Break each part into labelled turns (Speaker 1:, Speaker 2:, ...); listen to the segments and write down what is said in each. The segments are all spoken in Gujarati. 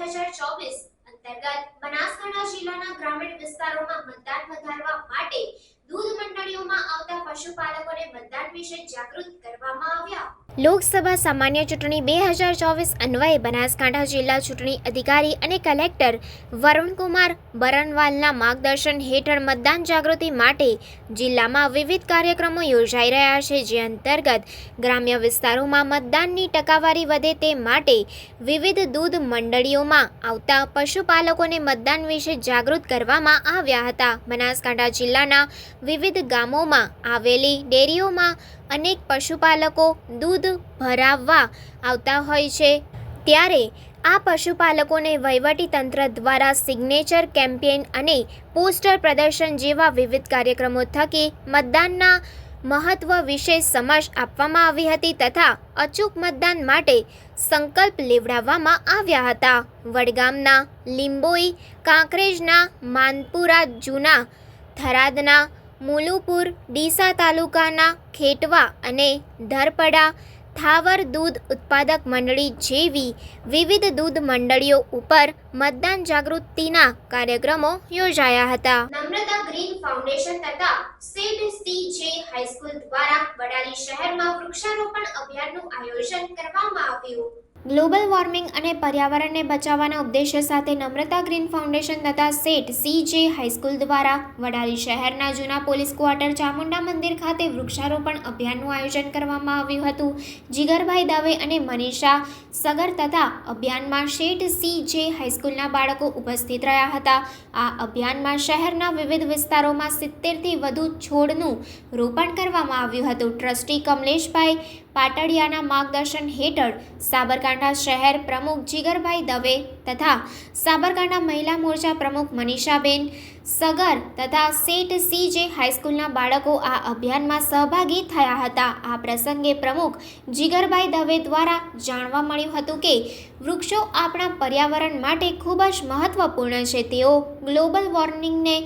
Speaker 1: 2024 અંતર્ગત બનાસકાંઠા જિલ્લાના ગ્રામીણ વિસ્તારોમાં મતદાન વધારવા માટે દૂધ મંડળીઓમાં આવતા પશુપાલકોને મતદાન વિશે જાગૃત કરવામાં આવ્યા। લોકસભા સામાન્ય ચૂંટણી 2024 અન્વયે બનાસકાંઠા જિલ્લા ચૂંટણી અધિકારી અને કલેક્ટર વરુણકુમાર બરનવાલના માર્ગદર્શન હેઠળ મતદાન જાગૃતિ માટે જિલ્લામાં વિવિધ કાર્યક્રમો યોજાઈ રહ્યા છે, જે અંતર્ગત ગ્રામ્ય વિસ્તારોમાં મતદાનની ટકાવારી વધે તે માટે વિવિધ દૂધ મંડળીઓમાં આવતા પશુપાલકોને મતદાન વિશે જાગૃત કરવામાં આવ્યા હતા। બનાસકાંઠા જિલ્લાના વિવિધ ગામોમાં આવેલી ડેરીઓમાં અનેક પશુપાલકો દૂધ ભરાવવા આવતા હોય છે, ત્યારે આ પશુપાલકોને વહીવટી તંત્ર દ્વારા સિગ્નેચર કેમ્પેઈન અને પોસ્ટર પ્રદર્શન જેવા વિવિધ કાર્યક્રમો થકી મતદાનના મહત્વ વિશે સમજ આપવામાં આવી હતી તથા અચૂક મતદાન માટે સંકલ્પ લેવડાવવામાં આવ્યા હતા। વડગામના લીંબોઈ, કાંકરેજના માનપુરા, જૂના થરાદના મુલુપુર, ડીસા તાલુકાના ખેટવા અને ધરપડા થાવર દૂધ ઉત્પાદક મંડળી જેવી વિવિધ દૂધ મંડળીઓ ઉપર મતદાન જાગૃતિના કાર્યક્રમો યોજાયા હતા। નમ્રતા ગ્રીન ફાઉન્ડેશન તથા સેડ સીજે હાઈસ્કૂલ દ્વારા વડાલી શહેરમાં વૃક્ષારોપણ અભિયાનનું આયોજન કરવામાં આવ્યું। ગ્લોબલ વોર્મિંગ અને પર્યાવરણને બચાવવાના ઉદ્દેશ્ય સાથે નમ્રતા ગ્રીન ફાઉન્ડેશન તથા સેટ સીજે હાઈસ્કૂલ દ્વારા વડાલી શહેરના જૂના પોલીસ ક્વાર્ટર ચામુંડા મંદિર ખાતે વૃક્ષારોપણ અભિયાનનું આયોજન કરવામાં આવ્યું હતું। જીગરભાઈ દવે અને મનીષા સગર તથા અભિયાનમાં સેટ સીજે હાઈસ્કૂલના બાળકો ઉપસ્થિત રહ્યા હતા। આ અભિયાનમાં શહેરના વિવિધ વિસ્તારોમાં 70થી વધુ છોડનું રોપણ કરવામાં આવ્યું હતું। ટ્રસ્ટી કમલેશભાઈ પાટડિયાના માર્ગદર્શન હેઠળ સાબરકાંઠા શહેર પ્રમુખ જીગરભાઈ દવે તથા સાબરકાંઠા મહિલા મોરચા પ્રમુખ મનીષાબેન સગર તથા સેટ સીજે હાઈસ્કૂલના બાળકો આ અભિયાનમાં સહભાગી થયા હતા। આ પ્રસંગે પ્રમુખ જીગરભાઈ દવે દ્વારા જાણવા મળ્યું હતું કે વૃક્ષો આપણા પર્યાવરણ માટે ખૂબ જ મહત્વપૂર્ણ છે। તેઓ ગ્લોબલ વોર્મિંગને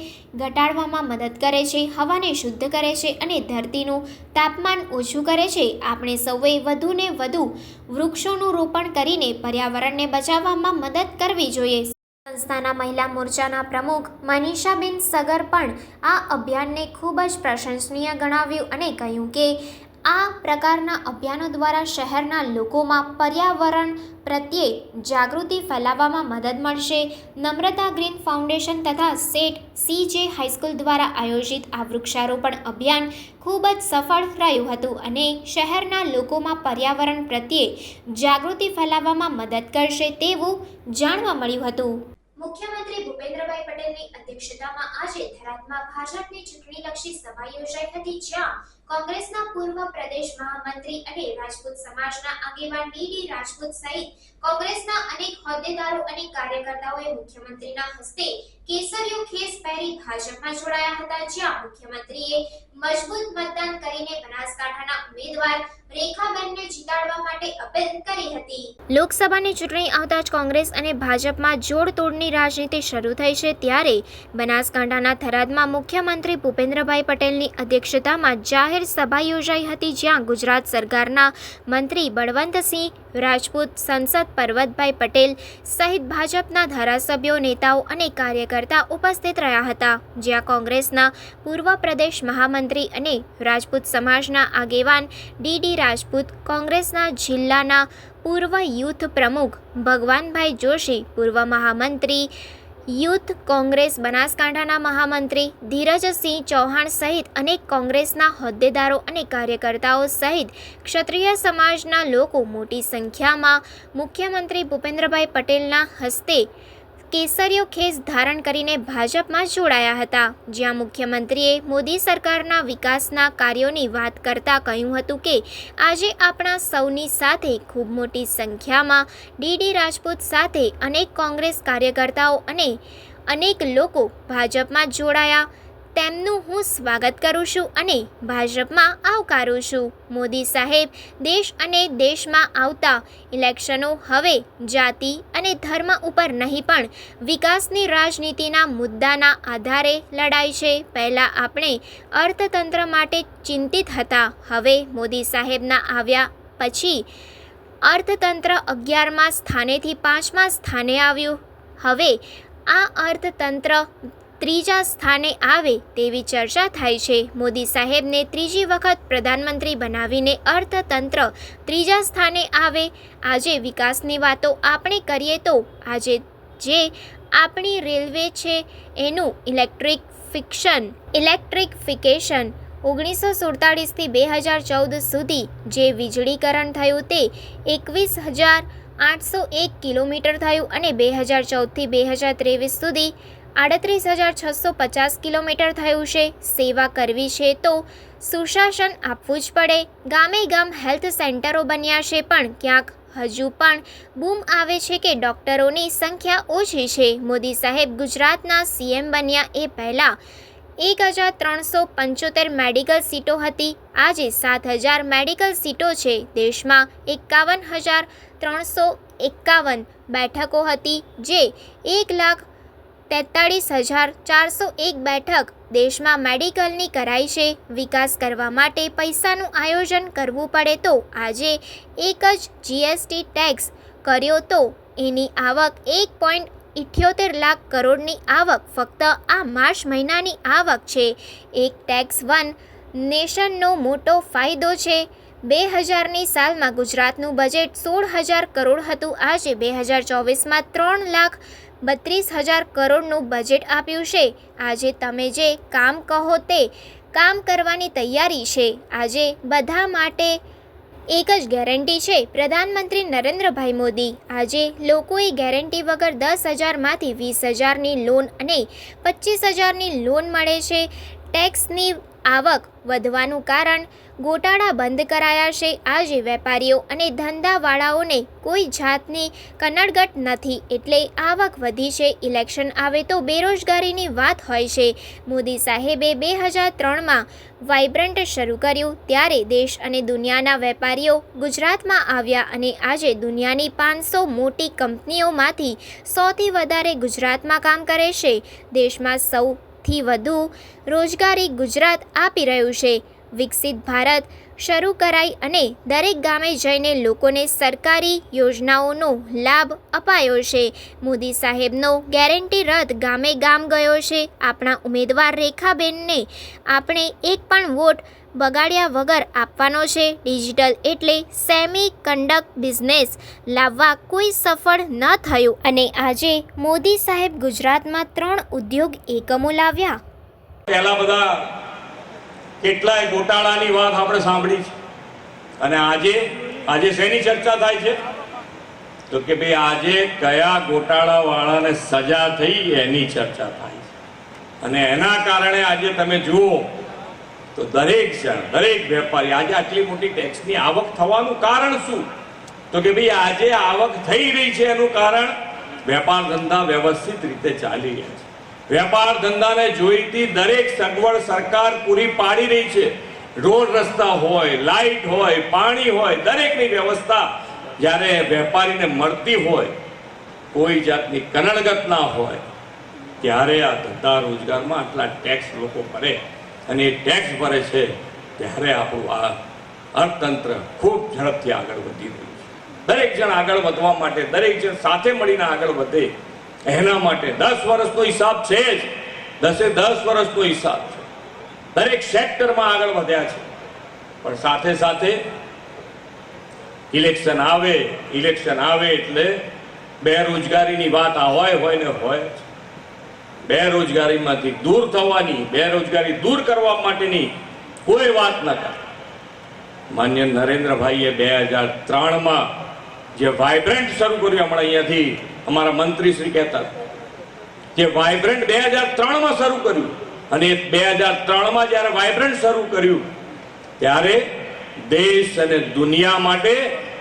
Speaker 1: ઘટાડવામાં મદદ કરે છે, હવાને શુદ્ધ કરે છે અને ધરતીનું તાપમાન ઓછું કરે છે। આપણે સૌએ વધુને વધુ વૃક્ષોનું રોપણ કરીને પર્યાવરણને બચાવવામાં મદદ કરવી જોઈએ। સંસ્થાના મહિલા મોરચાના પ્રમુખ મનીષાબેન સગર પણ આ અભિયાનને ખૂબ જ પ્રશંસનીય ગણાવ્યું અને કહ્યું કે આ પ્રકારના અભિયાનો દ્વારા શહેરના લોકોમાં પર્યાવરણ પ્રત્યે જાગૃતિ ફેલાવવામાં મદદ મળશે। નમ્રતા ગ્રીન ફાઉન્ડેશન તથા સેટ સીજે હાઈસ્કૂલ દ્વારા આયોજિત આ વૃક્ષારોપણ અભિયાન ખૂબ જ સફળ રહ્યું હતું અને શહેરના લોકોમાં પર્યાવરણ પ્રત્યે જાગૃતિ ફેલાવવામાં મદદ કરશે તેવું જાણવા મળ્યું હતું। મુખ્યમંત્રી ભૂપેન્દ્રભાઈ પટેલની અધ્યક્ષતામાં આજે થરાદમાં ભાજપની ચૂંટણીલક્ષી સભા યોજાઈ હતી, જ્યાં કોંગ્રેસના પૂર્વ પ્રદેશ મહામંત્રી અને રાજપૂત સમાજના આગેવાન ડીડી રાજપૂત સહિત કોંગ્રેસના અનેક હોદ્દેદારો અને કાર્યકર્તાઓએ મુખ્યમંત્રીના હસ્તે કેસરીયો ખેસ પહેરી ભાજપમાં જોડાયા હતા, જ્યાં મુખ્યમંત્રીએ મજબૂત મતદાન કરીને બનાસકાંઠાના ઉમેદવાર રેખાબેનને જીતાડવા માટે અપીલ કરી હતી। લોકસભાની ચૂંટણી આવતા જ કોંગ્રેસ અને ભાજપમાં જોડતોડની રાજનીતિ શરૂ થઈ છે, ત્યારે બનાસકાંઠાના થરાદમાં મુખ્યમંત્રી ભૂપેન્દ્રભાઈ પટેલની અધ્યક્ષતામાં જાહેર સભા યોજાઈ હતી, જ્યાં ગુજરાત સરકારના મંત્રી બળવંતસિંહ રાજપૂત, સંસદ પરબતભાઈ પટેલ સહિત ભાજપના ધારાસભ્યો, નેતાઓ અને કાર્યકર્તા ઉપસ્થિત રહ્યા હતા, જ્યાં કોંગ્રેસના પૂર્વ પ્રદેશ મહામંત્રી અને રાજપૂત સમાજના આગેવાન ડીડી રાજપૂત, કોંગ્રેસના જિલ્લાના પૂર્વ યુથ પ્રમુખ ભગવાનભાઈ જોશી, પૂર્વ મહામંત્રી યુથ કોંગ્રેસ બનાસકાંઠાના મહામંત્રી ધીરજસિંહ ચૌહાણ સહિત અનેક કોંગ્રેસના હોદ્દેદારો અને કાર્યકર્તાઓ સહિત ક્ષત્રિય સમાજના લોકો મોટી સંખ્યામાં મુખ્યમંત્રી ભૂપેન્દ્રભાઈ પટેલના હસ્તે કેસરીયો ખેસ ધારણ કરીને ભાજપમાં જોડાયા હતા, જ્યાં મુખ્યમંત્રીએ મોદી સરકારના વિકાસના કાર્યોની વાત કરતા કહ્યું હતું કે આજે આપણા સૌની સાથે ખૂબ મોટી સંખ્યામાં ડીડી રાજપૂત સાથે અનેક કોંગ્રેસ કાર્યકર્તાઓ અને અનેક લોકો ભાજપમાં જોડાયા, તેમનું હું સ્વાગત કરું છું અને ભાજપમાં આવકારું છું। મોદી સાહેબ, દેશ અને દેશમાં આવતા ઇલેક્શનો હવે જાતિ અને ધર્મ ઉપર નહીં પણ વિકાસની રાજનીતિના મુદ્દાના આધારે લડાય છે। પહેલાં આપણે અર્થતંત્ર માટે ચિંતિત હતા, હવે મોદી સાહેબના આવ્યા પછી અર્થતંત્ર 11મા સ્થાનેથી 5મા સ્થાને આવ્યું. હવે આ અર્થતંત્ર 3જા સ્થાને આવે તેવી ચર્ચા થાય છે. મોદી સાહેબને 3જી વખત પ્રધાનમંત્રી બનાવીને અર્થતંત્ર 3જા સ્થાને આવે. આજે વિકાસની વાતો આપણે કરીએ તો આજે જે આપણી રેલવે છે એનું ઇલેક્ટ્રિફિકેશન 1947થી 2014 સુધી જે વીજળીકરણ થયું તે 21,801 કિલોમીટર થયું અને 2014થી 2023 સુધી 38,650 કિલોમીટર થયું છે. સેવા કરવી છે તો સુશાસન આપવું જ પડે. ગામે ગામ હેલ્થ સેન્ટરો બન્યા છે પણ ક્યાંક હજુ પણ બૂમ આવે છે કે ડૉક્ટરોની સંખ્યા ઓછી છે. મોદી સાહેબ ગુજરાતના CM બન્યા એ પહેલાં 1,375 મેડિકલ સીટો હતી. આજે 7,000 મેડિકલ સીટો છે. દેશમાં 51,351 બેઠકો હતી જે 1,43,401 બેઠક દેશમાં મેડિકલની કરાઈ છે. વિકાસ કરવા માટે પૈસાનું આયોજન કરવું પડે તો આજે એક જ GST ટેક્સ કર્યો તો એની આવક 1.78 લાખ કરોડની આવક ફક્ત આ માર્ચ મહિનાની આવક છે. એક ટેક્સ વન નેશનનો મોટો ફાયદો છે. 2000ની સાલમાં ગુજરાતનું બજેટ 16,000 કરોડ હતું. આજે 2024માં 3,32,000 કરોડનું બજેટ આપ્યું છે. આજે તમે જે કામ કહો તે કામ કરવાની તૈયારી છે. આજે બધા માટે એક જ ગેરંટી છે, પ્રધાનમંત્રી નરેન્દ્રભાઈ મોદી. આજે લોકોએ ગેરંટી વગર 10,000માંથી 20,000ની લોન અને 25,000ની લોન મળે છે. ટેક્સની આવક વધવાનું કારણ ગોટાળા બંધ કરાયા છે. આજે વેપારીઓ અને ધંધાવાળાઓને કોઈ જાતની કનડગત નથી એટલે આવક વધી છે. ઇલેક્શન આવે તો બેરોજગારીની વાત હોય છે. મોદી સાહેબે 2003માં વાઇબ્રન્ટ શરૂ કર્યું ત્યારે દેશ અને દુનિયાના વેપારીઓ ગુજરાતમાં આવ્યા અને આજે દુનિયાની 500 મોટી કંપનીઓમાંથી 100થી વધારે ગુજરાતમાં કામ કરે છે. દેશમાં સૌથી વધુ રોજગારી ગુજરાત આપી રહ્યું છે. વિકસિત ભારત શરૂ કરાઈ અને દરેક ગામે જઈને લોકોને સરકારી યોજનાઓનો લાભ અપાયો છે. મોદી સાહેબનો ગેરંટી રથ ગામે ગામ ગયો છે. આપણા ઉમેદવાર રેખાબેનને આપણે એક પણ વોટ બગાડ્યા વગર આપવાનો છે. ડિજિટલ એટલે સેમી કન્ડક્ટ બિઝનેસ લાવવા કોઈ સફળ ન થયું અને આજે મોદી સાહેબ ગુજરાતમાં 3 ઉદ્યોગ એકમો લાવ્યા.
Speaker 2: પહેલા બધા કેટલાય ગોટાળાની વાત આપણે સાંભળી છે અને આજે શેની ચર્ચા થાય છે તો કે ભાઈ આજે કયા ગોટાળાવાળાને સજા થઈ એની ચર્ચા થાય છે. અને એના કારણે આજે તમે જુઓ તો દરેક વેપારી આજે આટલી મોટી ટેક્સની આવક થવાનું કારણ શું તો કે ભાઈ આજે આવક થઈ રહી છે એનું કારણ વેપાર ધંધા વ્યવસ્થિત રીતે ચાલી રહ્યા છે. વેપાર ધંધાને જોઈતી દરેક સગવડ સરકાર પૂરી પાડી રહી છે. રોડ રસ્તા હોય, લાઇટ હોય, પાણી હોય, દરેકની વ્યવસ્થા જ્યારે વેપારીને મળતી હોય, કોઈ જાતની કનડગત ના હોય, ત્યારે આ ધંધા રોજગારમાં આટલા ટેક્સ લોકો ભરે અને એ ટેક્સ ભરે છે ત્યારે આપણું આ અર્થતંત્ર ખૂબ ઝડપથી આગળ વધી રહ્યું છે. દરેક જણ આગળ વધવા માટે, દરેક જણ સાથે મળીને આગળ વધે એના માટે 10 વર્ષનો હિસાબ છે જ. 10 વર્ષનો હિસાબ છે. દરેક સેક્ટરમાં આગળ વધ્યા છે. પણ સાથે સાથે ઇલેક્શન આવે એટલે બેરોજગારીની વાત હોય ને હોય. બેરોજગારીમાંથી દૂર થવાની, બેરોજગારી દૂર કરવા માટેની કોઈ વાત ન કરે. માન્ય નરેન્દ્રભાઈએ 2003માં જે વાઇબ્રન્ટ શરૂ કર્યું, હમણાં અહીંયાથી અમારા મંત્રી શ્રી કહેતા કે વાઇબ્રન્ટ 2003માં શરૂ કર્યું અને 2003માં જ્યારે વાઇબ્રન્ટ શરૂ કર્યું ત્યારે દેશ અને દુનિયા માટે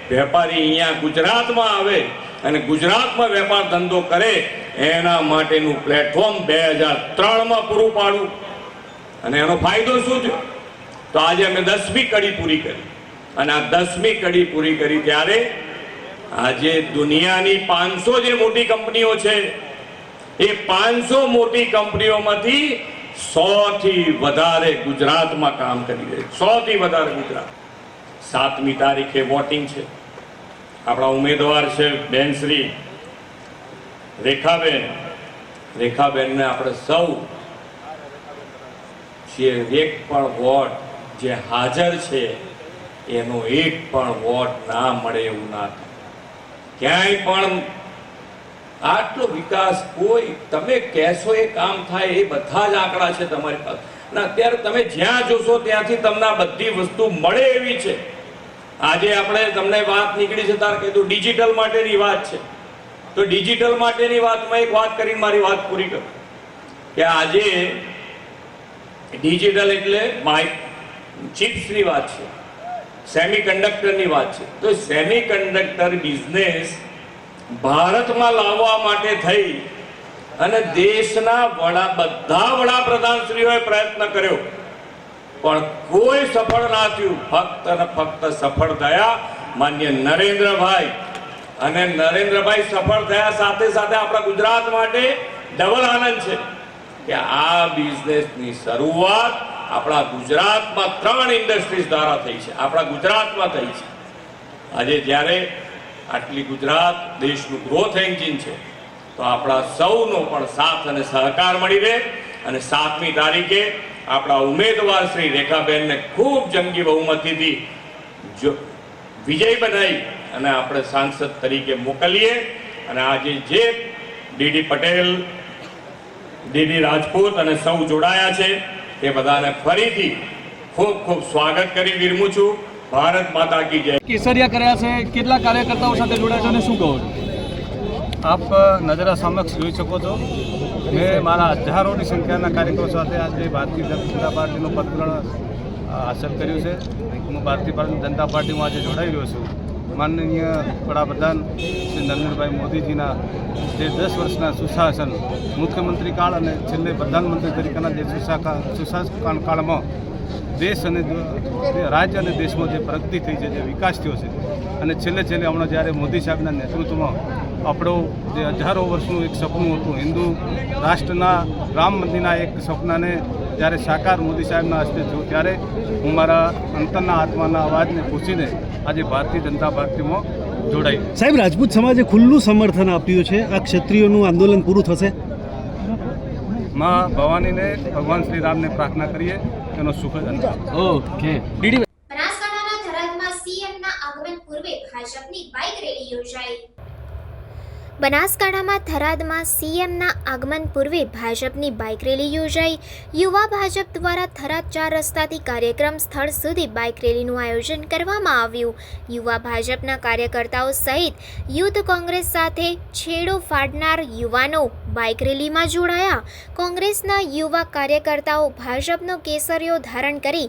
Speaker 2: વેપારી અહીંયા ગુજરાતમાં આવે અને ગુજરાતમાં વેપાર ધંધો કરે એના માટેનું પ્લેટફોર્મ 2003માં પૂરું પાડવું. અને એનો ફાયદો શું થયો તો આજે અમે 10મી કડી પૂરી કરી અને આ 10મી કડી પૂરી કરી ત્યારે આજે દુનિયાની 500 જે મોટી કંપનીઓ છે એ 500 મોટી કંપનીઓમાંથી 100થી વધારે ગુજરાતમાં કામ કરી રહી છે. 100થી વધારે ગુજરાત. 7મી તારીખે વોટિંગ છે આપણા ઉમેદવાર છે બેન શ્રી રેખાબેનને આપણે સૌ જે એક પણ વોટ જે હાજર છે એનો એક પણ વોટ ના મળે એવું ના થાય. ક્યાંય પણ આટલો વિકાસ કોઈ તમે કહેશો એ કામ થાય એ બધા જ આંકડા છે તમારી પાસે. અને અત્યારે તમે જ્યાં જોશો ત્યાંથી તમને આ બધી વસ્તુ મળે એવી છે. આજે આપણે તમને વાત નીકળી છે તાર કીધું ડિજિટલ માટેની વાત છે, તો ડિજિટલ માટેની વાતમાં એક વાત કરીને મારી વાત પૂરી કરું કે આજે ડિજિટલ એટલે ચિપ્સની વાત છે, સેમિકન્ડક્ટરની વાત છે. તો સેમિકન્ડક્ટર બિઝનેસ ભારતમાં લાવવા માટે થઈ અને દેશના બધા વડાપ્રધાનશ્રીઓએ પ્રયત્ન કર્યો પણ કોઈ સફળ ના થયું. ફક્ત અને ફક્ત સફળ થયા માન્ય નરેન્દ્રભાઈ. અને નરેન્દ્રભાઈ સફળ થયા સાથે સાથે આપણા ગુજરાત માટે ડબલ આનંદ છે કે આ બિઝનેસની શરૂઆત આપણા ગુજરાતમાં 3 ઇન્ડસ્ટ્રીઝ દ્વારા થઈ છે, આપણા ગુજરાતમાં થઈ છે. આજે જ્યારે આટલી ગુજરાત દેશનું ગ્રોથ એન્જિન છે તો આપણા સૌનો પણ સાથ અને સહકાર મળી રહે અને 7મી તારીખે આપણા ઉમેદવાર શ્રી રેખાબેનને ખૂબ જંગી બહુમતીથી વિજય બનાવી અને આપણે સાંસદ તરીકે મોકલીએ. અને આજે જે ડીડી પટેલ, ડીડી રાજપૂત અને સૌ જોડાયા છે એ બધાને ફરીથી ખૂબ ખૂબ સ્વાગત કરી વિરમું છું. ભારત માતા કી જય.
Speaker 3: કેસરિયા કર્યા છે, કેટલા કાર્યકર્તાઓ સાથે જોડાયા છે અને શું કહો છો?
Speaker 4: આપ નજરા સમક્ષ જોઈ શકો છો, મેં મારા હજારોની સંખ્યાના કાર્યકરો સાથે આજે ભારતીય જનતા પાર્ટીનું પદગ્રહણ હાંસલ કર્યું છે. હું ભારતીય જનતા પાર્ટીમાં આજે જોડાઈ રહ્યો છું. માનનીય વડાપ્રધાન શ્રી નરેન્દ્રભાઈ મોદીજીના જે 10 વર્ષના સુશાસન, મુખ્યમંત્રી કાળ અને છેલ્લે પ્રધાનમંત્રી તરીકેના જે સુશાસન કાળમાં દેશ અને રાજ્ય અને દેશમાં જે પ્રગતિ થઈ છે, જે વિકાસ થયો છે અને છેલ્લે હમણાં જ્યારે મોદી સાહેબના નેતૃત્વમાં આપણો જે હજારો વર્ષનું એક સપનું હતું હિન્દુ રાષ્ટ્રના રામ મંદિરના એક સપનાને જ્યારે સાકાર મોદી સાહેબના હસ્તે થયું ત્યારે હું મારા અંતરના આત્માના અવાજને પૂછીને આજે ભારતીય જનતા પાર્ટીમાં જોડાઈ.
Speaker 3: સાહેબ, રાજપૂત સમાજે ખુલ્લું સમર્થન આપ્યું છે. આ ક્ષત્રિયોનું આંદોલન પૂરું થશે?
Speaker 4: માં ભવાનીને, ભગવાન શ્રી રામને પ્રાર્થના કરીએ એનો સુખદ અંત.
Speaker 3: ઓકે.
Speaker 1: બનાસકાંઠાના થરાદમાં સીએમના આગમન પૂર્વે ભાજપની બાઇક રેલી યોજાઈ. બનાસકાંઠામાં થરાદમાં સીએમના આગમન પૂર્વે ભાજપની બાઇક રેલી યોજાઈ. યુવા ભાજપ દ્વારા થરાદ 4 રસ્તાથી કાર્યક્રમ સ્થળ સુધી બાઇક રેલીનું આયોજન કરવામાં આવ્યું. યુવા ભાજપના કાર્યકર્તાઓ સહિત યુથ કોંગ્રેસ સાથે છેડો ફાડનાર યુવાનો બાઇક રેલીમાં જોડાયા. કોંગ્રેસના યુવા કાર્યકર્તાઓ ભાજપનો કેસરિયો ધારણ કરી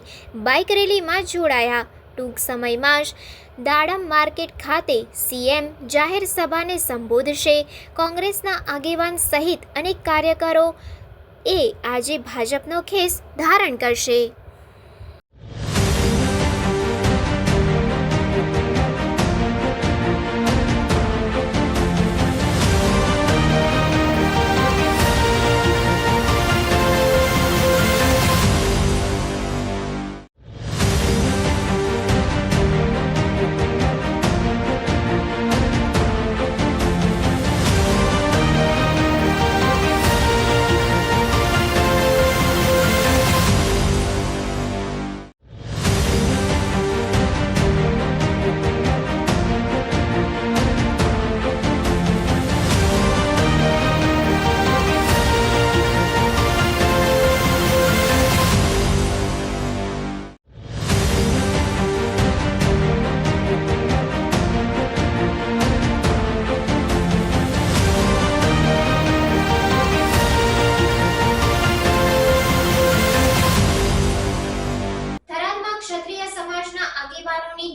Speaker 1: બાઇક રેલીમાં જોડાયા. ટૂંક સમયમાં જ દાડમ માર્કેટ ખાતે સીએમ જાહેર સભાને સંબોધશે. કોંગ્રેસના આગેવાન સહિત અનેક કાર્યકરો આજે ભાજપનો ખેસ ધારણ કરશે.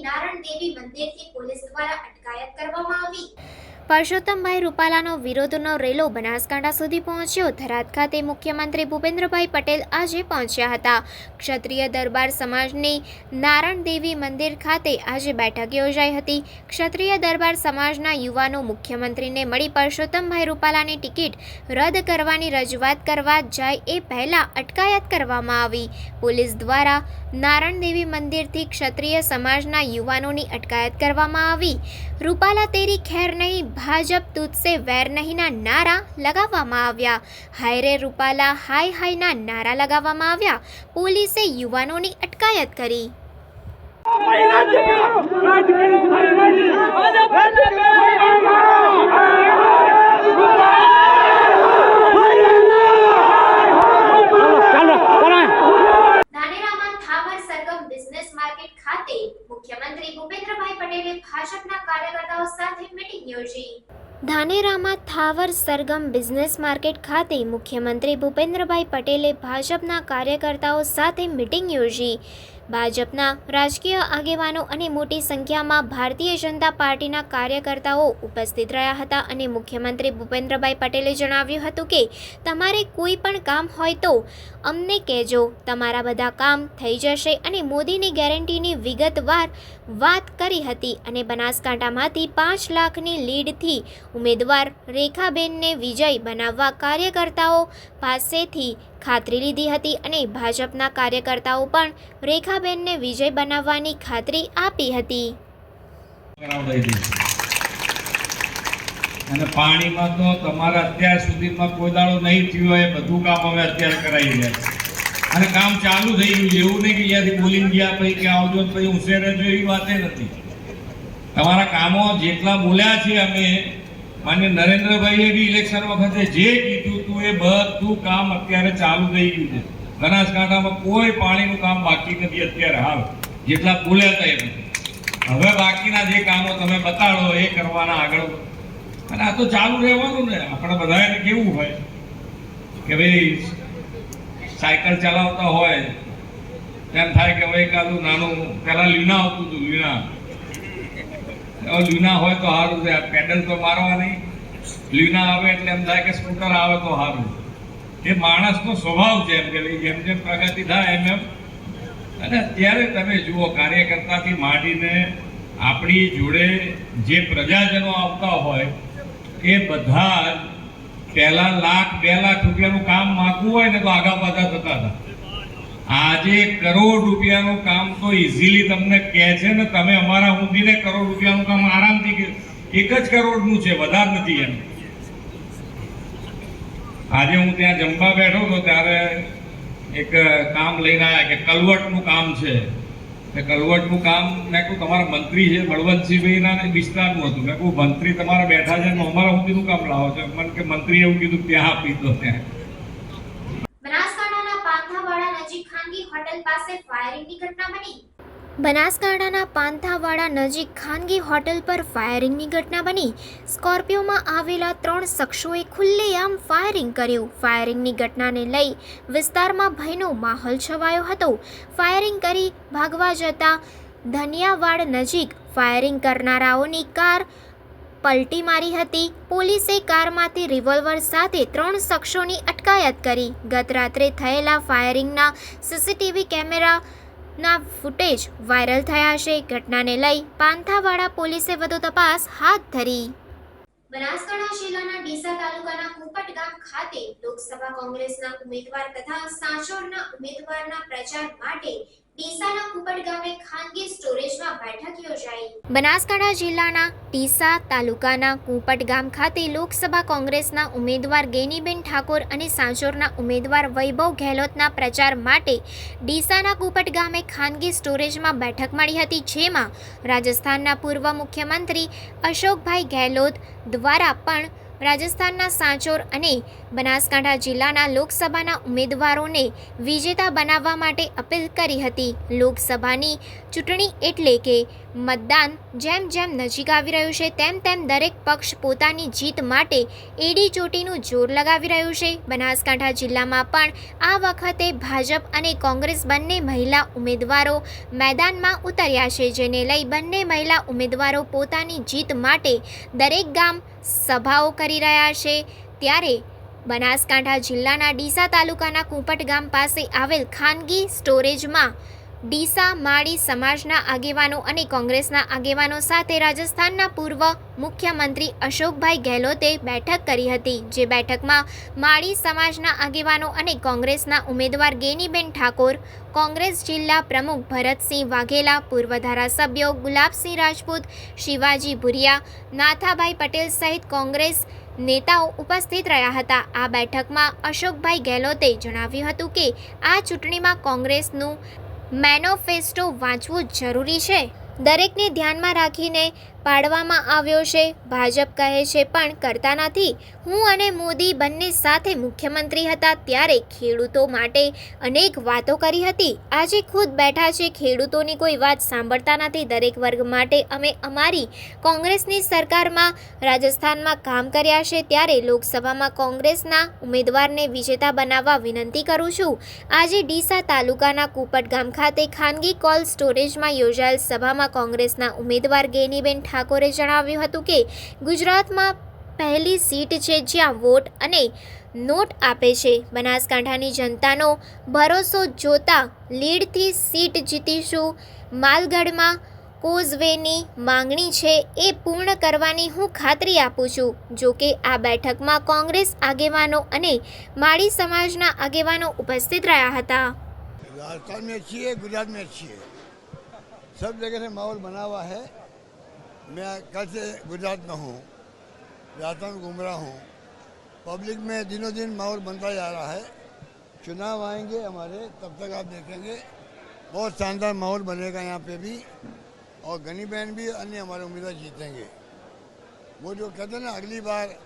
Speaker 1: નારણ દેવી મંદિરથી પોલીસ દ્વારા અટકાયત કરવામાં આવી. પરસોત્તમભાઈ રૂપાલાનો વિરોધનો રેલો બનાસકાંઠા સુધી પહોંચ્યો. થરાદ ખાતે મુખ્યમંત્રી ભૂપેન્દ્રભાઈ પટેલ આજે પહોંચ્યા હતા. ક્ષત્રિય દરબાર સમાજની નારણ દેવી મંદિર ખાતે આજે બેઠક યોજાઈ હતી. ક્ષત્રિય દરબાર સમાજના યુવાનો મુખ્યમંત્રીને મળી પરસોત્તમભાઈ રૂપાલાની ટિકિટ રદ કરવાની રજૂઆત કરવા જાય એ પહેલા અટકાયત કરવામાં આવી. પોલીસ દ્વારા નારણ દેવી મંદિરથી ક્ષત્રિય સમાજ સમાજના યુવાનોની અટકાયત કરવામાં આવી. રૂપાલા તેરી ખેર નહીં, ભાજપ તુજસે વેર નહીંના નારા લગાવવામાં આવ્યા. હાય રે રૂપાલા, હાય હાયના નારા લગાવવામાં આવ્યા. પોલીસે યુવાનોની અટકાયત કરી. ધાનેરામાં થાવર સરગમ બિઝનેસ માર્કેટ ખાતે મુખ્યમંત્રી ભૂપેન્દ્રભાઈ પટેલે ભાજપના કાર્યકર્તાઓ સાથે મીટિંગ યોજી. ધાનેરામાં થાવર સરગમ બિઝનેસ માર્કેટ ખાતે મુખ્યમંત્રી ભૂપેન્દ્રભાઈ પટેલે ભાજપના કાર્યકર્તાઓ સાથે મીટિંગ યોજી. ભાજપના રાજકીય આગેવાનો અને મોટી સંખ્યામાં ભારતીય જનતા પાર્ટીના કાર્યકર્તાઓ ઉપસ્થિત રહ્યા હતા અને મુખ્યમંત્રી ભૂપેન્દ્રભાઈ પટેલે જણાવ્યું હતું કે તમારે કોઈ પણ કામ હોય તો અમને કહેજો, તમારા બધા કામ થઈ જશે અને મોદીની ગેરંટીની વિગતવાર વાત કરી હતી અને બનાસકાંઠામાંથી 5 લાખની લીડથી ઉમેદવાર રેખાબેનને વિજય બનાવવા કાર્યકર્તાઓ પાસેથી ખાતરી લીધી હતી અને ભાજપના કાર્યકર્તાઓ પણ રેખાબેનને વિજય બનાવવાની ખાતરી આપી હતી.
Speaker 2: અને પાણીમાં તો તમારા અત્યાર સુધીમાં કોઈ દાડો નહીં થયું હોય, બધું કામ અમે અત્યારે કરાવી રહ્યા છીએ અને કામ ચાલુ થઈ ગયું છે. એવું નહીં કે અહીંયાથી બોલીને ગયા પછી કે આવજો પછી ઉછેર રહેજો, એવી વાતે નથી. તમારા કામો જેટલા બોલ્યા છે અમે, માન્ય નરેન્દ્રભાઈએ બી ઇલેક્શન વખતે જે કીધું હતું એ બધું કામ અત્યારે ચાલુ થઈ ગયું છે. બનાસકાંઠામાં કોઈ પાણીનું કામ બાકી નથી અત્યારે હાલ, જેટલા બોલ્યા હતા એ બધું. હવે બાકીના જે કામો તમે બતાડો એ કરવાના આગળ, અને આ તો ચાલુ રહેવાનું ને. આપણે બધાને કેવું હોય કે ભાઈ સાયકલ ચલાવતા હોય તેમ થાય કે હવે એકાદું નાનું, પહેલા લીના આવતું હતું, લીના હોય તો સારું છે, પેડલ તો મારવા નહીં, લીના આવે એટલે એમ થાય કે સ્કૂટર આવે તો સારું. એ માણસનો સ્વભાવ છે, એમ કે જેમ જેમ પ્રગતિ થાય એમ એમ. અને અત્યારે તમે જુઓ, કાર્યકર્તાથી માંડીને આપણી જોડે જે પ્રજાજનો આવતા હોય એ બધા પહેલા 1 લાખ 2 લાખ રૂપિયાનું કામ માંગવું હોય ને તો આગા પાછા થતા હતા. આજે કરોડ રૂપિયાનું કામ તો ઇઝીલી તમને કહે છે ને, તમે અમારા ઊંધીને કરોડ રૂપિયાનું કામ આરામથી 1 જ કરોડનું છે, વધારે નથી એમ. આજે હું ત્યાં જમવા બેઠો હતો ત્યારે એક કામ લઈને આવ્યા કે કલવટનું કામ છે. એ કલવટનું કામ મેં કહું તમારા મંત્રી છે બળવંતસિંહભાઈના વિસ્તારનું હતું. મેં કહું મંત્રી તમારા બેઠા છે, અમારા ઊંધીનું કામ લાવો છો? મને કે મંત્રી એવું કીધું ત્યાં આપી દો. ત્યાં
Speaker 1: બનાસકાંઠાના પાંથાવાડા નજીક ખાનગી હોટલ પાસે ફાયરિંગની ઘટના બની. બનાસકાંઠાના પાંથાવાડા નજીક ખાનગી હોટલ પર ફાયરિંગની ઘટના બની. સ્કોર્પિયોમાં આવેલા 3 શખ્સોએ ખુલ્લેઆમ ફાયરિંગ કર્યું. ફાયરિંગની ઘટનાને લઈ વિસ્તારમાં ભયનો માહોલ છવાયો હતો. ફાયરિંગ કરી ભાગવા જતા ધનિયાવાડ નજીક ફાયરિંગ કરનારાઓની કાર પલટી મારી હતી. પોલીસે કારમાંથી રિવોલ્વર સાથે 3 શખ્સોની અટકાયત કરી. ગત રાત્રે થયેલા ફાયરિંગના સીસીટીવી કેમેરાના ફૂટેજ વાયરલ થયા છે. ઘટનાને લઈ પાંથાવાડા પોલીસે વધુ તપાસ હાથ ધરી. બનાસકાંઠા જિલ્લાના ડીસા તાલુકાના કુપટ ગામ ખાતે લોકસભા કોંગ્રેસના ઉમેદવાર તથા સાંચોરના ઉમેદવારના પ્રચાર માટે ડીસાના કુપટ ગામે ખાનગી સ્ટોરેજમાં બેઠક યોજાઈ. બનાસકાંઠા જિલ્લાના ડીસા તાલુકાના કુપટ ગામ ખાતે લોકસભા કોંગ્રેસના ઉમેદવાર ગેનીબેન ઠાકોર અને સાંચોરના ઉમેદવાર વૈભવ ગેહલોતના પ્રચાર માટે ડીસાના કુપટ ગામે ખાનગી સ્ટોરેજમાં બેઠક મળી હતી, જેમાં રાજસ્થાનના પૂર્વ મુખ્યમંત્રી અશોકભાઈ ગેહલોત દ્વારા પણ રાજસ્થાનના સાંચોર અને બનાસકાંઠા જિલ્લાના લોકસભાના ઉમેદવારોને વિજેતા બનાવવા માટે અપીલ કરી હતી. લોકસભાની ચૂંટણી એટલે કે મતદાન જેમ જેમ નજીક આવી રહ્યું છે તેમ તેમ દરેક પક્ષ પોતાની જીત માટે એડી ચોટીનું જોર લગાવી રહ્યું છે. બનાસકાંઠા જિલ્લામાં પણ આ વખતે ભાજપ અને કોંગ્રેસ બંને મહિલા ઉમેદવારો મેદાનમાં ઉતર્યા છે, જેને લઈ બંને મહિલા ઉમેદવારો પોતાની જીત માટે દરેક ગામ સભાઓ કરી રહ્યા છે. ત્યારે બનાસકાંઠા જિલ્લાના ડીસા તાલુકાના કુપટ ગામ પાસે આવેલ ખાનગી સ્ટોરેજમાં ડીસા માળી સમાજના આગેવાનો અને કોંગ્રેસના આગેવાનો સાથે રાજસ્થાનના પૂર્વ મુખ્યમંત્રી અશોકભાઈ ગેહલોતે બેઠક કરી હતી, જે બેઠકમાં માળી સમાજના આગેવાનો અને કોંગ્રેસના ઉમેદવાર ગેનીબેન ઠાકોર, કોંગ્રેસ જિલ્લા પ્રમુખ ભરતસિંહ વાઘેલા, પૂર્વ ધારાસભ્યો ગુલાબસિંહ રાજપૂત, શિવાજી ભુરિયા, નાથાભાઈ પટેલ સહિત કોંગ્રેસ નેતાઓ ઉપસ્થિત રહ્યા હતા. આ બેઠકમાં અશોકભાઈ ગેહલોતે જણાવ્યું હતું કે આ ચૂંટણીમાં કોંગ્રેસનું મેનિફેસ્ટો વાંચવું જરૂરી છે. દરેકને ધ્યાનમાં રાખીને પાડવામાં આવ્યો છે. ભાજપ કહે છે પણ કરતા નથી. હું અને મોદી બંને સાથે મુખ્યમંત્રી હતા ત્યારે ખેડૂતો માટે અનેક વાતો કરી હતી. આજે ખુદ બેઠા છે, ખેડૂતોની કોઈ વાત સાંભળતા નથી. દરેક વર્ગ માટે અમે અમારી કોંગ્રેસની સરકારમાં રાજસ્થાનમાં કામ કર્યા છે, ત્યારે લોકસભામાં કોંગ્રેસના ઉમેદવારને વિજેતા બનાવવા વિનંતી કરું છું. આજે ડીસા તાલુકાના કુપટ ગામ ખાતે ખાનગી કોલ્ડ સ્ટોરેજમાં યોજાયેલ સભામાં કોંગ્રેસના ઉમેદવાર ગેનીબેન ઠાકોરે જણાવ્યું હતું કે ગુજરાતમાં પહેલી સીટ છે જ્યાં વોટ અને નોટ આપે છે. બનાસકાંઠાની જનતાનો ભરોસો જોતા લીડથી સીટ જીતીશું. માલગઢમાં કોઝવેની માંગણી છે એ પૂર્ણ કરવાની હું ખાતરી આપું છું. જો કે આ બેઠકમાં કોંગ્રેસ આગેવાનો અને માળી સમાજના આગેવાનો ઉપસ્થિત રહ્યા હતા.
Speaker 5: राजस्थान में अच्छी है, गुजरात में अच्छी है, सब जगह से माहौल बना हुआ है. मैं कल से गुजरात में हूँ, राजस्थान में घूम रहा हूँ. पब्लिक में दिनों दिन माहौल बनता जा रहा है. चुनाव आएंगे हमारे, तब तक आप देखेंगे बहुत शानदार माहौल बनेगा यहाँ पे भी, और गनीबेन भी अन्य हमारे उम्मीदवार जीतेंगे. वो जो कहते हैं ना अगली बार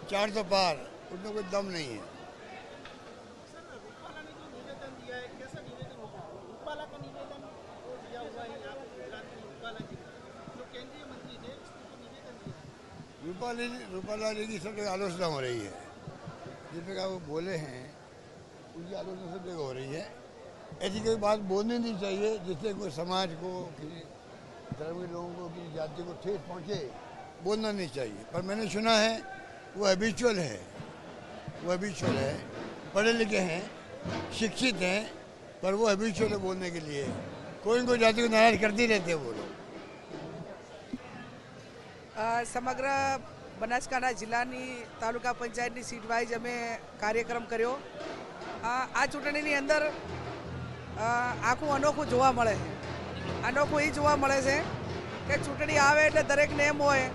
Speaker 5: 400 पार, उसमें कोई दम नहीं है. रूपाला जी की सब जगह आलोचना हो रही है. जिस प्रकार वो बोले हैं उनकी आलोचना सब जगह हो रही है. ऐसी कोई बात बोलनी नहीं चाहिए जिससे कोई समाज को, किसी धर्म के लोगों को, किसी जाति को ठेस पहुँचे. बोलना नहीं चाहिए. पर मैंने सुना है वो हैबिचुअल है, पढ़े लिखे हैं, शिक्षित हैं, पर वो हैबिचुअल है बोलने के लिए. कोई इनको जाति को नाराज करते रहते हैं वो लोग.
Speaker 6: સમગ્ર બનાસકાંઠા જિલ્લાની તાલુકા પંચાયતની સીટ વાઇઝ અમે કાર્યક્રમ કર્યો. આ ચૂંટણીની અંદર આખું અનોખું જોવા મળે છે. અનોખું એ જોવા મળે છે કે ચૂંટણી આવે એટલે દરેકને એમ હોય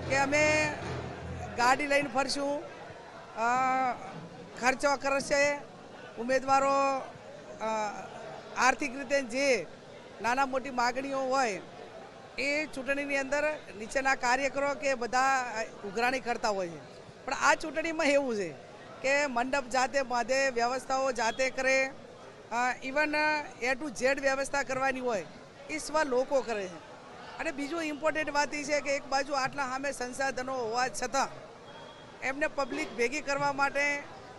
Speaker 6: કે અમે ગાડી લઈને ફરશું, ખર્ચો કરશે. ઉમેદવારો આર્થિક રીતે જે નાના મોટી માગણીઓ હોય એ ચૂંટણીની અંદર નીચેના કાર્યકરો કે બધા ઉઘરાણી કરતા હોય છે. પણ આ ચૂંટણીમાં એવું છે કે મંડપ જાતે બાંધે, વ્યવસ્થાઓ જાતે કરે, ઇવન એ ટુ ઝેડ વ્યવસ્થા કરવાની હોય એ સ્વ લોકો કરે છે. અને બીજું ઇમ્પોર્ટન્ટ વાત એ છે કે એક બાજુ આટલા સામે સંસાધનો હોવા છતાં એમને પબ્લિક ભેગી કરવા માટે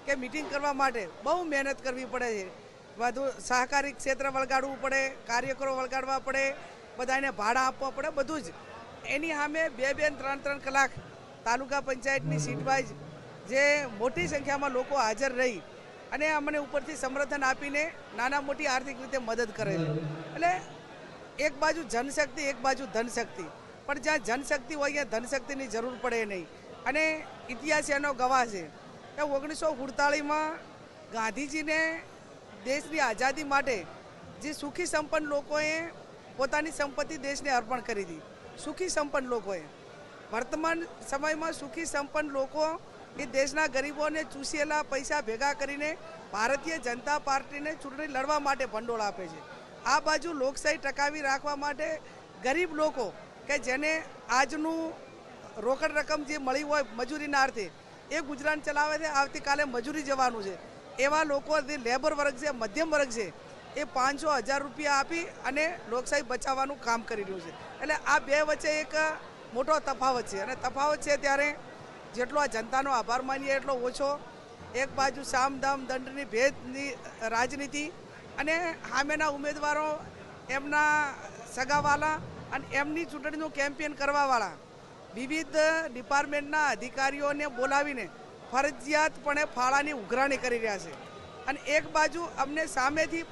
Speaker 6: કે મિટિંગ કરવા માટે બહુ મહેનત કરવી પડે છે. વધુ સહકારી ક્ષેત્ર વળગાડવું પડે, કાર્યકરો વળગાડવા પડે, બધાને ભાડા આપવા પડે, બધું જ. એની સામે 2-3 કલાક તાલુકા પંચાયતની સીટ વાઇઝ જે મોટી સંખ્યામાં લોકો હાજર રહી અને અમને ઉપરથી સમર્થન આપીને નાના મોટી આર્થિક રીતે મદદ કરે છે. એટલે એક બાજુ જનશક્તિ, એક બાજુ ધનશક્તિ. પણ જ્યાં જનશક્તિ હોય ત્યાં ધનશક્તિની જરૂર પડે નહીં. અને ઇતિહાસ એનો ગવાહ છે કે 1948માં ગાંધીજીને દેશની આઝાદી માટે જે સુખી સંપન્ન લોકોએ પોતાની સંપત્તિ દેશને અર્પણ કરી હતી. સુખી સંપન્ન લોકોએ. વર્તમાન સમયમાં સુખી સંપન્ન લોકો એ દેશના ગરીબોને ચૂસેલા પૈસા ભેગા કરીને ભારતીય જનતા પાર્ટીને ચૂંટણી લડવા માટે ભંડોળ આપે છે. આ બાજુ લોકશાહી ટકાવી રાખવા માટે ગરીબ લોકો કે જેને આજનું રોકડ રકમ જે મળી હોય મજૂરીના અર્થે એ ગુજરાન ચલાવે છે, આવતીકાલે મજૂરી જવાનું છે, એવા લોકો જે લેબર વર્ગ છે, મધ્યમ વર્ગ છે, એ 500-1000 રૂપિયા આપી અને લોકશાહી બચાવવાનું કામ કરી રહ્યું છે. એટલે આ બે વચ્ચે એક મોટો તફાવત છે. અને તફાવત છે ત્યારે જેટલો આ જનતાનો આભાર માનીએ એટલો ઓછો. એક બાજુ સામ દામ દંડની ભેદની રાજનીતિ અને સામેના ઉમેદવારો એમના સગાવાલા અને એમની ચૂંટણીનું કેમ્પેન કરવાવાળા વિવિધ ડિપાર્ટમેન્ટના અધિકારીઓને બોલાવીને ફરજિયાતપણે ફાળાની ઉઘરાણી કરી રહ્યા છે. અને એક બાજુ અમને સામેથી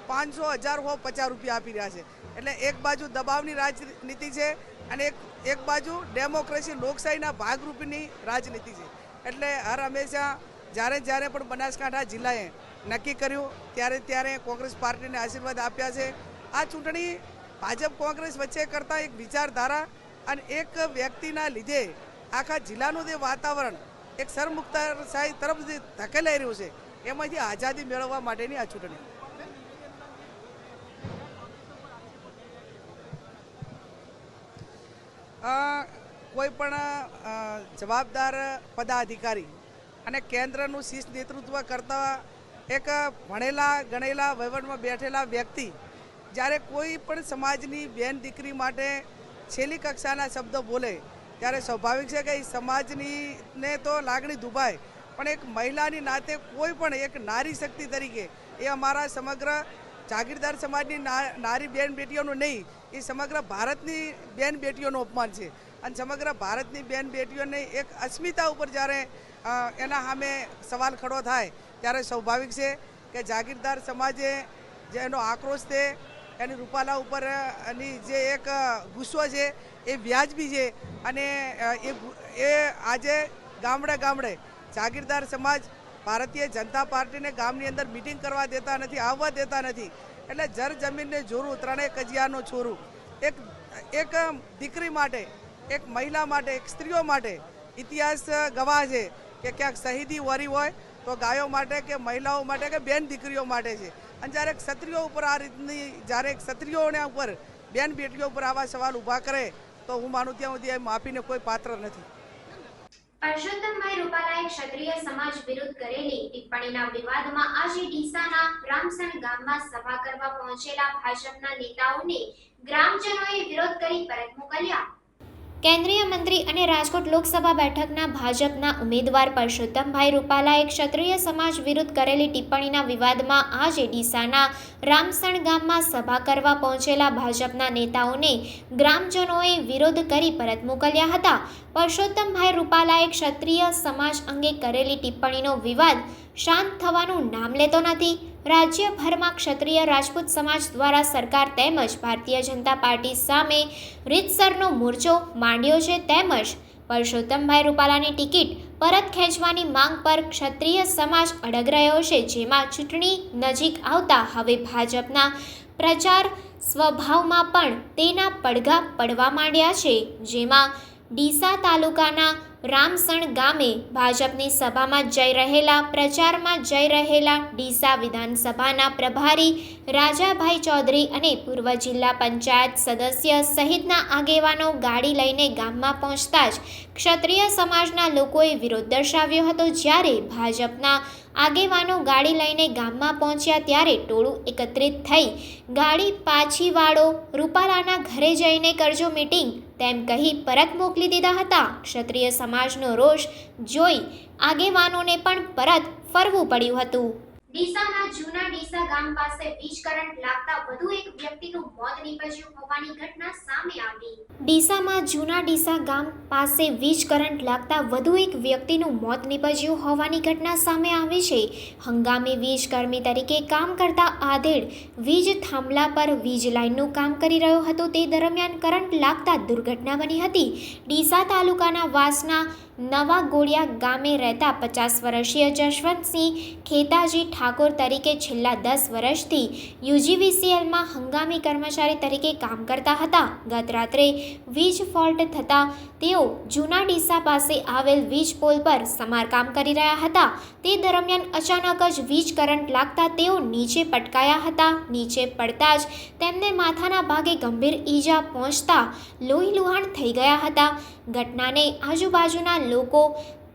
Speaker 6: 500, 1000 હો 50 રૂપિયા આપી રહ્યા છે. એટલે એક બાજુ દબાવની રાજનીતિ છે અને એક બાજુ ડેમોક્રેસી લોકશાહીના ભાગરૂપીની રાજનીતિ છે. એટલે હર હંમેશા જ્યારે પણ બનાસકાંઠા જિલ્લાએ નક્કી કર્યું ત્યારે કોંગ્રેસ પાર્ટીને આશીર્વાદ આપ્યા છે. આ ચૂંટણી ભાજપ કોંગ્રેસ વચ્ચે કરતાં એક વિચારધારા અને એક વ્યક્તિના લીધે આખા જિલ્લાનું જે વાતાવરણ એક સરમુક્તશાહી તરફ જે ધકેલાઈ રહ્યું છે એમાંથી આઝાદી મેળવવા માટેની આ ચૂંટણી. કોઈ પણ જવાબદાર પદાધિકારી અને કેન્દ્રનું શીર્ષ નેતૃત્વ કરતા એક ભણેલા ગણેલા વહીવટમાં બેઠેલા વ્યક્તિ જ્યારે કોઈ પણ સમાજની બેન દીકરી માટે છેલ્લી કક્ષાના શબ્દો બોલે ત્યારે સ્વાભાવિક છે કે એ સમાજની ને તો લાગણી દુભાય, પણ એક મહિલાની નાતે કોઈ પણ એક નારી શક્તિ તરીકે એ અમારા સમગ્ર જાગીરદાર સમાજની નારી બેન બેટીઓનું નહીં, એ સમગ્ર ભારતની બેન બેટીઓનું અપમાન છે. અને સમગ્ર ભારતની બેન બેટીઓને એક અસ્મિતા ઉપર જ્યારે એના સામે સવાલ ખડો થાય ત્યારે સ્વાભાવિક છે કે જાગીરદાર સમાજે જેનો આક્રોશ છે એની રૂપાલા ઉપર એની જે એક ગુસ્સો છે એ વ્યાજબી છે. અને એ આજે ગામડે જાગીરદાર સમાજ ભારતીય જનતા પાર્ટીને ગામની અંદર મિટિંગ કરવા દેતા નથી, આવવા દેતા નથી. એટલે જર જમીનને જોરું ત્રણેય કજિયાનું છોરું. એક દીકરી માટે, એક મહિલા માટે, એક સ્ત્રીઓ માટે ઇતિહાસ ગવાહ છે કે ક્યાંક શહીદી વરી હોય તો ગાયો માટે કે મહિલાઓ માટે કે બેન દીકરીઓ માટે છે. અને જ્યારે ક્ષત્રિયો ઉપર આ રીતની જ્યારે ક્ષત્રિયોના ઉપર બેન બેટીઓ ઉપર આવા સવાલ ઊભા કરે તો હું માનું ત્યાં સુધી માફીને કોઈ પાત્ર નથી.
Speaker 1: પરસોત્તમભાઈ રૂપાલાએ ક્ષત્રિય સમાજ વિરુદ્ધ કરેલી ટિપ્પણીના વિવાદમાં આજે ડીસાના રામસણ ગામમાં સભા કરવા પહોંચેલા ભાજપના નેતાઓને ગ્રામજનોએ વિરોધ કરી પરત મોકલ્યા. કેન્દ્રીય મંત્રી અને રાજકોટ લોકસભા બેઠકના ભાજપના ઉમેદવાર પરસોત્તમભાઈ રૂપાલાએ ક્ષત્રિય સમાજ વિરુદ્ધ કરેલી ટિપ્પણીના વિવાદમાં આજે ડીસાના રામસણ ગામમાં સભા કરવા પહોંચેલા ભાજપના નેતાઓને ગ્રામજનોએ વિરોધ કરી પરત મોકલ્યા હતા. પરસોત્તમભાઈ રૂપાલાએ ક્ષત્રિય સમાજ અંગે કરેલી ટિપ્પણીનો વિવાદ શાંત થવાનું નામ લેતો નથી. રાજ્યભરમાં ક્ષત્રિય રાજપૂત સમાજ દ્વારા સરકાર તેમજ ભારતીય જનતા પાર્ટી સામે રીતસરનો મોરચો માંડ્યો છે. તેમજ પરસોત્તમભાઈ રૂપાલાની ટિકિટ પરત ખેંચવાની માંગ પર ક્ષત્રિય સમાજ અડગ રહ્યો છે. જેમાં ચૂંટણી નજીક આવતા હવે ભાજપના પ્રચાર સ્વભાવમાં પણ તેના પડઘા પડવા માંડ્યા છે. જેમાં ડીસા તાલુકાના રામસણ ગામે ભાજપની સભામાં જઈ રહેલા પ્રચારમાં જઈ રહેલા ડીસા વિધાનસભાના પ્રભારી રાજાભાઈ ચૌધરી અને પૂર્વ જિલ્લા પંચાયત સદસ્ય સહિતના આગેવાનો ગાડી લઈને ગામમાં પહોંચતા જ ક્ષત્રિય સમાજના લોકોએ વિરોધ દર્શાવ્યો હતો. જ્યારે ભાજપના આગેવાનો ગાડી લઈને ગામમાં પહોંચ્યા ત્યારે ટોળું એકત્રિત થઈ ગાડી પાછી વાળો, રૂપાલાના ઘરે જઈને કરજો મીટિંગ તેમ કહી પરત મોકલી દીધા હતા. ક્ષત્રિય સમાજનો રોષ જોઈ આગેવાનોને પણ પરત ફરવું પડ્યું હતું. ડીસાના જૂના ડીસા ગામ પાસે વીજ કરંટ લાગતા વધુ એક વ્યક્તિનું મોત નીપજ્યું હોવાની ઘટના સામે આવી. ડીસામાં જૂના ડીસા ગામ પાસે વીજ કરંટ લાગતા વધુ એક વ્યક્તિનું મોત નીપજ્યું હોવાની ઘટના સામે આવી છે. હંગામી વીજ કર્મી તરીકે કામ કરતા આધેડ વીજ થાંભલા પર વીજ લાઇનનું કામ કરી રહ્યો હતો. તે દરમિયાન કરંટ લાગતા દુર્ઘટના બની હતી. ડીસા તાલુકાના વાસના નવા ગોળિયા ગામે રહેતા 50 વર્ષીય જશવંતસિંહ ખેતાજી ઠાકોર તરીકે છેલ્લા 10 વર્ષથી યુજીવીસીએલમાં હંગામી કર્મચારી તરીકે કામ કરતા હતા. ગત રાત્રે વીજ ફોલ્ટ થતાં તેઓ જૂના ડીસા પાસે આવેલ વીજ પોલ પર સમારકામ કરી રહ્યા હતા. તે દરમિયાન અચાનક જ વીજ કરંટ લાગતા તેઓ નીચે પટકાયા હતા. નીચે પડતા જ તેમને માથાના ભાગે ગંભીર ઈજા પહોંચતા લોહીલુહાણ થઈ ગયા હતા. ઘટનાને આજુબાજુના લોકો,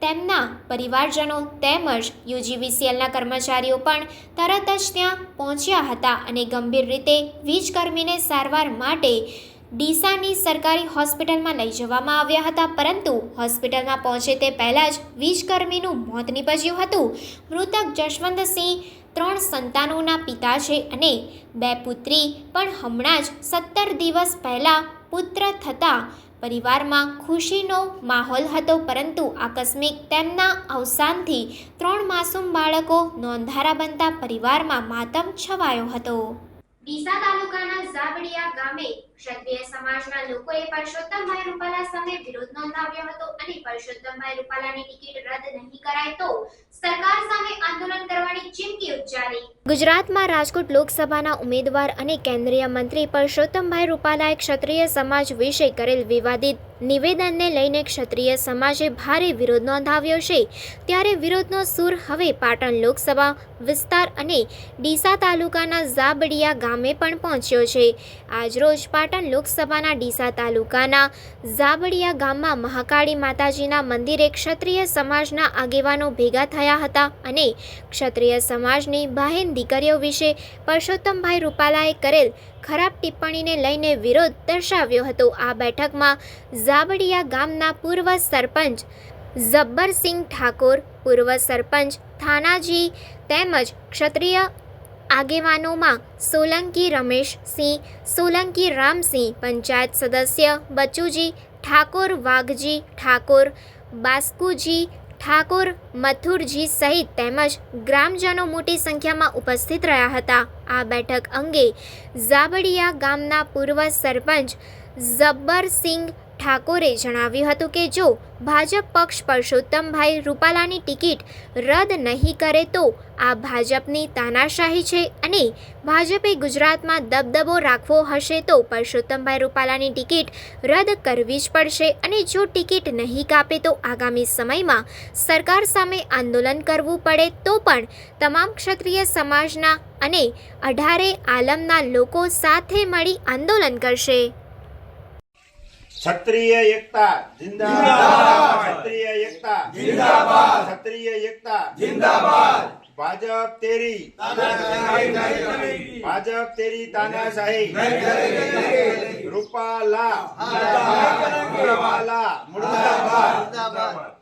Speaker 1: તેમના પરિવારજનો તેમજ યુજીવીસીએલના કર્મચારીઓ પણ તરત જ ત્યાં પહોંચ્યા હતા અને ગંભીર રીતે વીજકર્મીને સારવાર માટે ડીસાની સરકારી હોસ્પિટલમાં લઈ જવામાં આવ્યા હતા. પરંતુ હોસ્પિટલમાં પહોંચે તે પહેલાં જ વીજકર્મીનું મોત નીપજ્યું હતું. મૃતક જશવંતસિંહ 3 સંતાનોના પિતા છે અને 2 પુત્રી પણ હમણાં જ 17 દિવસ પહેલાં પુત્ર થતાં પરિવારમાં ખુશીનો માહોલ હતો, પરંતુ આકસ્મિક તેમના અવસાનથી 3 માસૂમ બાળકો નોંધારા બનતા પરિવારમાં માતમ છવાયો હતો. ડીસા તાલુકાના ઝાબડિયા ગામે ક્ષત્રિય સમાજના લોકોએ પરસોત્તમભાઈ રૂપાલા સામે વિરોધ નોંધાવ્યો હતો અને પરસોત્તમભાઈ રૂપાલાની ટિકિટ રદ નહીં કરાય તો સરકાર સામે આંદોલન કરવાની ચીમકી ઉચ્ચારી. ગુજરાતમાં રાજકોટ લોકસભાના ઉમેદવાર અને કેન્દ્રીય મંત્રી પરસોત્તમભાઈ રૂપાલાએ ક્ષત્રિય સમાજ વિશે કરેલ વિવાદિત નિવેદનને લઈને ક્ષત્રિય સમાજે ભારે વિરોધ નોંધાવ્યો છે. ત્યારે વિરોધનો સૂર હવે પાટણ લોકસભા વિસ્તાર અને ડીસા તાલુકાના ઝાબડિયા ગામે પણ પહોંચ્યો છે. આજરોજ પાટણ લોકસભાના ડીસા તાલુકાના ઝાબડિયા ગામમાં મહાકાળી માતાજીના મંદિરે ક્ષત્રિય સમાજના આગેવાનો ભેગા થયા હતા અને ક્ષત્રિય સમાજની બહેન દીકરીઓ વિશે પરસોત્તમભાઈ રૂપાલાએ કરેલ ખરાબ ટિપ્પણીને લઈને વિરોધ દર્શાવ્યો હતો. આ બેઠકમાં ઝાબડિયા ગામના પૂર્વ સરપંચ જબ્બરસિંહ ઠાકોર, પૂર્વ સરપંચ થાનાજી તેમજ ક્ષત્રિય આગેવાનોમાં સોલંકી રમેશસિંહ, સોલંકી રામસિંહ, પંચાયત સદસ્ય બચુજી ઠાકોર, વાઘજી ઠાકોર, બાસ્કુજી ઠાકોર, મથુરજી સહિત તેમજ ગ્રામજનો મોટી સંખ્યામાં ઉપસ્થિત રહ્યા હતા. આ બેઠક અંગે ઝાબડિયા ગામના પૂર્વ સરપંચ જબ્બરસિંહ ઠાકોરે જણાવ્યું હતું કે જો ભાજપ પક્ષ પરસોત્તમભાઈ રૂપાલાની ટિકિટ રદ નહીં કરે તો આ ભાજપની તાનાશાહી છે અને ભાજપે ગુજરાતમાં દબદબો રાખવો હશે તો પરસોત્તમભાઈ રૂપાલાની ટિકિટ રદ કરવી જ પડશે અને જો ટિકિટ નહીં કાપે તો આગામી સમયમાં સરકાર સામે આંદોલન કરવું પડે તો પણ તમામ ક્ષત્રિય સમાજના અને 18 આલમના લોકો સાથે મળી આંદોલન કરશે.
Speaker 7: क्षत्रिय एकता जिंदाबाद, क्षत्रिय एकता जिंदाबाद, क्षत्रिय एकता जिंदाबाद. भाजप तेरी भाजप तेरी तानाशाही रूपाला मुर्दाबाद.